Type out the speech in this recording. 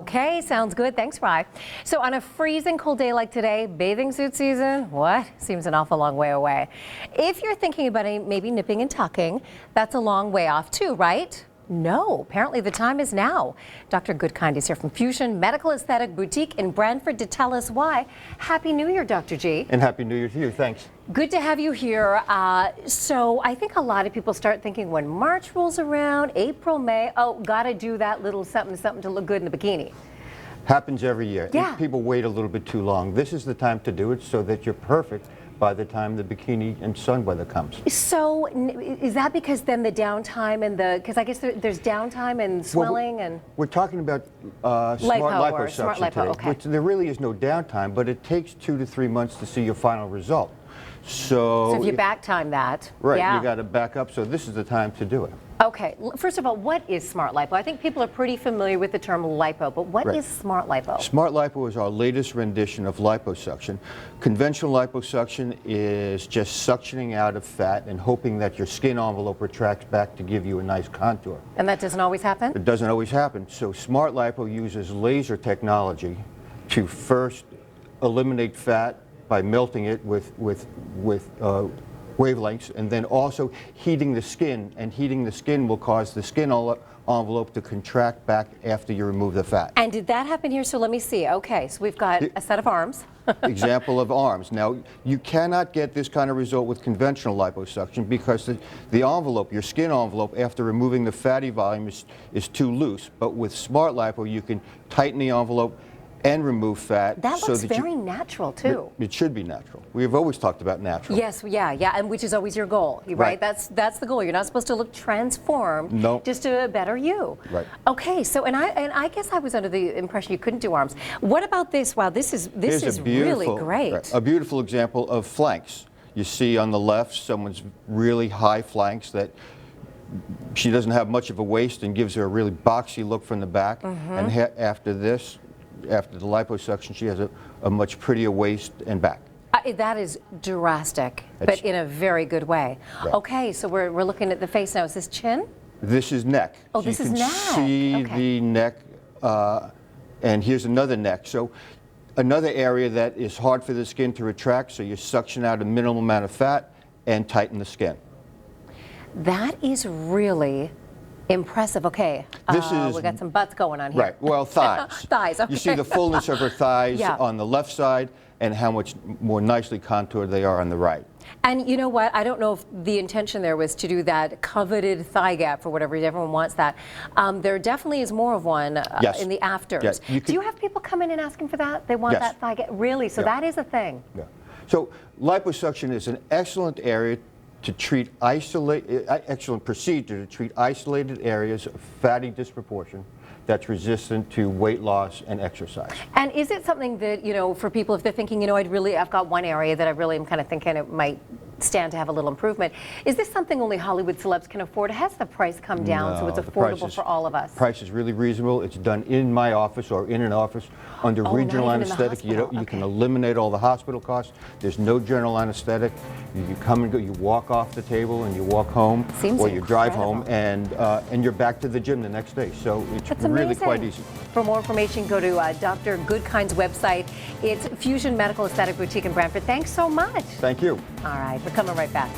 Okay, sounds good. Thanks, Rye. So on a freezing cold day like today, bathing suit season, what? Seems an awful long way away. If you're thinking about maybe nipping and tucking, that's a long way off too, right? No, apparently the time is now. Dr. Goodkind is here from FUZION Medical Aesthetic Boutique in Brantford to tell us why. Happy New Year, Dr. G. And Happy New Year to you. Thanks. Good to have you here. So I think a lot of people start thinking when March rolls around, April, May, oh, gotta do that little something, something to look good in the bikini. Happens every year. Yeah. People wait a little bit too long. This is the time to do it so that you're perfect by the time the bikini and sun weather comes. So is that because then the downtime and because I guess there's downtime and swelling We're talking about smart liposuction today, okay. which there really is no downtime, but it takes 2 to 3 months to see your final result. So if you back time that, right, yeah. You got to back up. So this is the time to do it. Okay, first of all, what is SmartLipo? I think people are pretty familiar with the term lipo, but what is SmartLipo? SmartLipo is our latest rendition of liposuction. Conventional liposuction is just suctioning out of fat and hoping that your skin envelope retracts back to give you a nice contour. And that doesn't always happen? It doesn't always happen. So SmartLipo uses laser technology to first eliminate fat by melting it with wavelengths, and then also heating the skin, and heating the skin will cause the skin envelope to contract back after you remove the fat. And did that happen here? So let me see. Okay, so we've got a set of arms. Example of arms. Now, you cannot get this kind of result with conventional liposuction because the envelope, your skin envelope, after removing the fatty volume is too loose. But with SmartLipo, you can tighten the envelope and remove fat. That looks very natural too. It should be natural. We have always talked about natural. Yes, yeah, and which is always your goal, right? That's the goal. You're not supposed to look transformed. No. Just to better you. Right. Okay, so and I guess I was under the impression you couldn't do arms. What about this? Wow, this is really great. Right, a beautiful example of flanks. You see on the left someone's really high flanks that she doesn't have much of a waist and gives her a really boxy look from the back. And after this, after the liposuction, she has a much prettier waist and back. That is drastic, but in a very good way. Right. Okay, so we're looking at the face now. Is this chin? This is neck. Oh, this is neck. You can see the neck, and here's another neck. So another area that is hard for the skin to retract, so you suction out a minimal amount of fat and tighten the skin. That is really impressive. Okay, we got some butts going on here. Right, well, thighs. Thighs, okay. You see the fullness of her thighs on the left side and how much more nicely contoured they are on the right. And you know what? I don't know if the intention there was to do that coveted thigh gap for whatever, everyone wants that. There definitely is more of one in the afters. Yes, do you have people come in and asking for that? They want that thigh gap? Really? So that is a thing? Yeah. So liposuction is an excellent area to treat excellent procedure to treat isolated areas of fatty disproportion that's resistant to weight loss and exercise. And is it something that, you know, for people if they're thinking, you know, I've got one area that I really am kind of thinking it might stand to have a little improvement. Is this something only Hollywood celebs can afford? Has the price come down so it's affordable for all of us? Price is really reasonable. It's done in my office or in an office under regional anesthetic. You can eliminate all the hospital costs. There's no general anesthetic. You come and go. You walk off the table and you walk home, or you drive home, and you're back to the gym the next day. So it's really quite easy. For more information, go to Dr. Goodkind's website. It's FUZION Medical Aesthetic Boutique in Brantford. Thanks so much. Thank you. All right, we're coming right back.